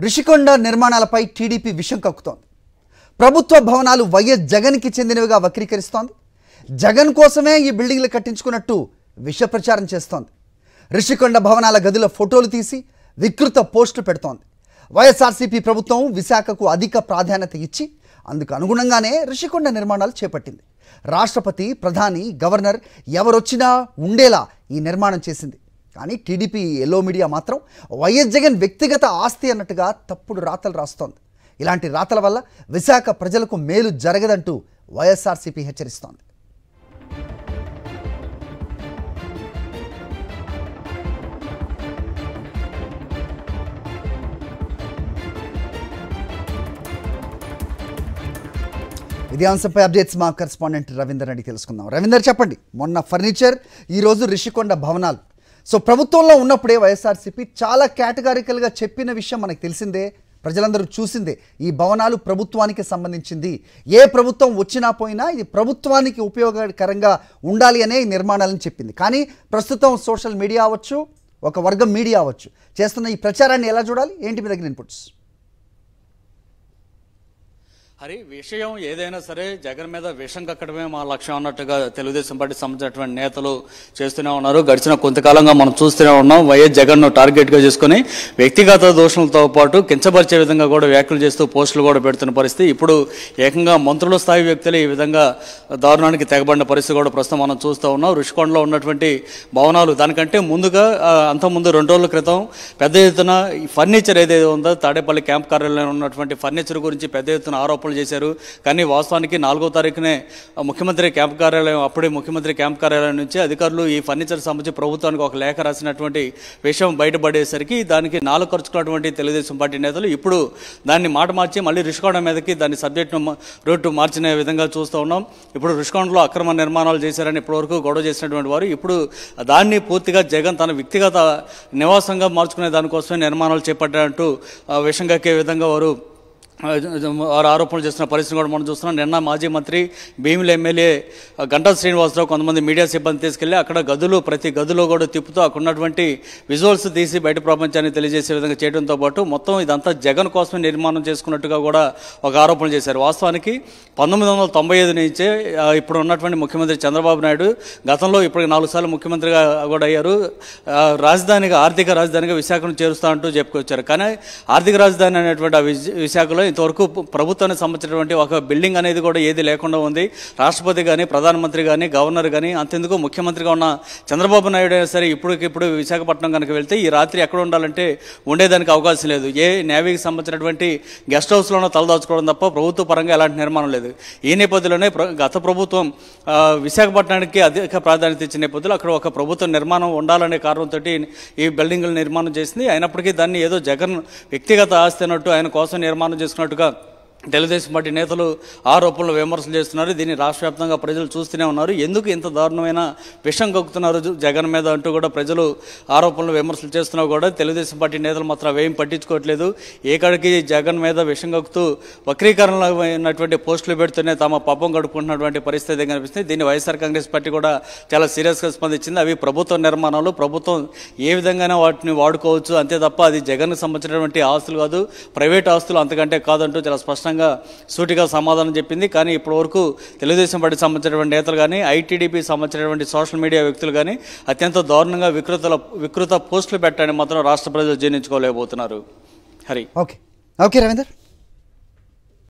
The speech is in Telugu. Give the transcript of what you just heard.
రిషికొండ నిర్మాణాలపై టీడీపీ విషం కక్కుతోంది. ప్రభుత్వ భవనాలు వైఎస్ జగన్కి చెందినవిగా వక్రీకరిస్తోంది. జగన్ కోసమే ఈ బిల్డింగ్లు కట్టించుకున్నట్టు విష ప్రచారం చేస్తోంది. రిషికొండ భవనాల గదుల ఫోటోలు తీసి వికృత పోస్టులు పెడుతోంది. వైఎస్ఆర్సీపీ ప్రభుత్వం విశాఖకు అధిక ప్రాధాన్యత ఇచ్చి అందుకు అనుగుణంగానే రిషికొండ నిర్మాణాలు చేపట్టింది. రాష్ట్రపతి, ప్రధాని, గవర్నర్ ఎవరొచ్చినా ఉండేలా ఈ నిర్మాణం చేసింది. కానీ టీడీపీ ఎల్లో మీడియా మాత్రం వైఎస్ జగన్ వ్యక్తిగత ఆస్తి అన్నట్టుగా తప్పుడు రాతలు రాస్తోంది. ఇలాంటి రాతల వల్ల విశాఖ ప్రజలకు మేలు జరగదంటూ వైఎస్ఆర్సీపీ హెచ్చరిస్తోంది. ఇదే అంశంపై అప్డేట్స్ మా కరెస్పాండెంట్ రవీందర్ అడిగి తెలుసుకుందాం. రవీందర్, చెప్పండి, మొన్న ఫర్నిచర్, ఈరోజు రిషికొండ భవనాలు. సో ప్రభుత్వంలో ఉన్నప్పుడే వైఎస్ఆర్సీపీ చాలా కేటగారికల్గా చెప్పిన విషయం మనకు తెలిసిందే, ప్రజలందరూ చూసిందే. ఈ భవనాలు ప్రభుత్వానికి సంబంధించింది, ఏ ప్రభుత్వం వచ్చినా పోయినా ఇది ప్రభుత్వానికి ఉపయోగకరంగా ఉండాలి అనే ఈ నిర్మాణాలని చెప్పింది. కానీ ప్రస్తుతం సోషల్ మీడియా అవ్వచ్చు, ఒక వర్గం మీడియా అవ్వచ్చు, చేస్తున్న ఈ ప్రచారాన్ని ఎలా చూడాలి? ఏంటి మీ దగ్గర ఇన్పుట్స్? హరి, విషయం ఏదైనా సరే జగన్ మీద విషం కక్కడమే మా లక్ష్యం అన్నట్టుగా తెలుగుదేశం పార్టీ సంబంధించినటువంటి నేతలు చేస్తూనే ఉన్నారు. గడిచిన కొంతకాలంగా మనం చూస్తూనే ఉన్నాం. వైఎస్ జగన్ ను టార్గెట్ గా చేసుకుని వ్యక్తిగత దోషణలతో పాటు కించపరిచే విధంగా కూడా వ్యాఖ్యలు చేస్తూ పోస్టులు కూడా పెడుతున్న పరిస్థితి. ఇప్పుడు ఏకంగా మంత్రుల స్థాయి వ్యక్తులు ఈ విధంగా దారుణానికి తెగబడిన పరిస్థితి కూడా ప్రస్తుతం మనం చూస్తూ ఉన్నాం. రుషికొండలో ఉన్నటువంటి భవనాలు దానికంటే ముందుగా అంతకుముందు 2 రోజుల క్రితం పెద్ద ఎత్తున ఫర్నిచర్ ఏదైతే ఉందో తాడేపల్లి క్యాంప్ కార్యాలయంలో ఉన్నటువంటి ఫర్నిచర్ గురించి పెద్ద ఎత్తున ఆరోపణలు చేశారు. కానీ వాస్తవానికి 4వ తారీఖునే ముఖ్యమంత్రి క్యాంప్ కార్యాలయం, అప్పుడే ముఖ్యమంత్రి క్యాంప్ కార్యాలయం నుంచి అధికారులు ఈ ఫర్నిచర్ సంబంధించి ప్రభుత్వానికి ఒక లేఖ రాసినటువంటి విషయం బయటపడేసరికి దానికి 4 ఖర్చుకున్నటువంటి తెలుగుదేశం పార్టీ నేతలు ఇప్పుడు దాన్ని మాట మార్చి మళ్ళీ రిషికొండ మీదకి దాని సబ్జెక్టును రూట్ మార్చిన విధంగా చూస్తూ ఉన్నాం. ఇప్పుడు రిషికొండలో అక్రమ నిర్మాణాలు చేశారని ఇప్పటివరకు గొడవ చేసినటువంటి వారు ఇప్పుడు దాన్ని పూర్తిగా జగన్ తన వ్యక్తిగత నివాసంగా మార్చుకునే దానికోసమే నిర్మాణాలు చేపట్టారంటూ విషం కక్కే విధంగా వారు ఆరోపణలు చేస్తున్న పరిస్థితి కూడా మనం చూస్తున్నాం. నిన్న మాజీ మంత్రి, భీమిలి ఎమ్మెల్యే గంటా శ్రీనివాసరావు కొంతమంది మీడియా సిబ్బంది తీసుకెళ్లి అక్కడ ప్రతి గదిలో కూడా తిప్పుతూ అక్కడ ఉన్నటువంటి విజువల్స్ తీసి బయట ప్రపంచాన్ని తెలియజేసే విధంగా చేయడంతో పాటు మొత్తం ఇదంతా జగన్ కోసమే నిర్మాణం చేసుకున్నట్టుగా కూడా ఒక ఆరోపణ చేశారు. వాస్తవానికి 1995 నుంచే ఇప్పుడు ఉన్నటువంటి ముఖ్యమంత్రి చంద్రబాబు నాయుడు గతంలో ఇప్పటికి 4 సార్లు ముఖ్యమంత్రిగా కూడా అయ్యారు. ఆర్థిక రాజధానిగా విశాఖను చేరుస్తా అంటూ చెప్పుకొచ్చారు. కానీ ఆర్థిక రాజధాని అనేటువంటి విశాఖలో ఇంతవరకు ప్రభుత్వానికి సంబంధించినటువంటి ఒక బిల్డింగ్ అనేది కూడా ఏది లేకుండా ఉంది. రాష్ట్రపతి కానీ, ప్రధానమంత్రి కానీ, గవర్నర్ కానీ, అంతెందుకు ముఖ్యమంత్రిగా ఉన్న చంద్రబాబు నాయుడు అయినా సరే ఇప్పుడు విశాఖపట్నం కనుక వెళ్తే ఈ రాత్రి ఎక్కడ ఉండాలంటే ఉండేదానికి అవకాశం లేదు. ఏ నేవీకి సంబంధించినటువంటి గెస్ట్ హౌస్లోనో తలదాచుకోవడం తప్ప ప్రభుత్వ పరంగా ఎలాంటి నిర్మాణం లేదు. ఈ నేపథ్యంలోనే గత ప్రభుత్వం విశాఖపట్నానికి అధిక ప్రాధాన్యత ఇచ్చిన నేపథ్యంలో అక్కడ ఒక ప్రభుత్వ నిర్మాణం ఉండాలనే కారణంతో ఈ బిల్డింగుల నిర్మాణం చేసింది. అయినప్పటికీ దాన్ని ఏదో జగన్ వ్యక్తిగత ఆస్తి అన్నట్టు ఆయన కోసం నిర్మాణం చేసుకున్నట్టుగా తెలుగుదేశం పార్టీ నేతలు ఆరోపణలు, విమర్శలు చేస్తున్నారు. దీన్ని రాష్ట్ర వ్యాప్తంగా ప్రజలు చూస్తూనే ఉన్నారు. ఎందుకు ఇంత దారుణమైన విషం కక్కుతున్నారు జగన్ మీద అంటూ కూడా ప్రజలు ఆరోపణలు, విమర్శలు చేస్తున్నా కూడా తెలుగుదేశం పార్టీ నేతలు మాత్రం అవేం పట్టించుకోవట్లేదు. ఏకాడికి జగన్ మీద విషం కక్కుతూ వక్రీకరణమైనటువంటి పోస్టులు పెడుతూనే తమ పాపం గడుపుకుంటున్నటువంటి పరిస్థితి కనిపిస్తుంది. దీన్ని వైఎస్ఆర్ కాంగ్రెస్ పార్టీ కూడా చాలా సీరియస్గా స్పందించింది. అవి ప్రభుత్వ నిర్మాణాలు, ప్రభుత్వం ఏ విధంగానే వాటిని వాడుకోవచ్చు అంతే తప్ప అది జగన్కి సంబంధించినటువంటి ఆస్తులు కాదు, ప్రైవేట్ ఆస్తులు అంతకంటే కాదంటూ చాలా స్పష్టంగా సూటిగా సమాధానం చెప్పింది. కానీ ఇప్పటి వరకు తెలుగుదేశం పార్టీకి సంబంధించినటువంటి నేతలు కానీ, ఐటీడీపీ సంబంధించినటువంటి సోషల్ మీడియా వ్యక్తులు కానీ అత్యంత దారుణంగా వికృత పోస్టులు పెట్టాలని మాత్రం రాష్ట్ర ప్రజలు జీర్ణించుకోలేకపోతున్నారు. హరి, ఓకే రవీందర్.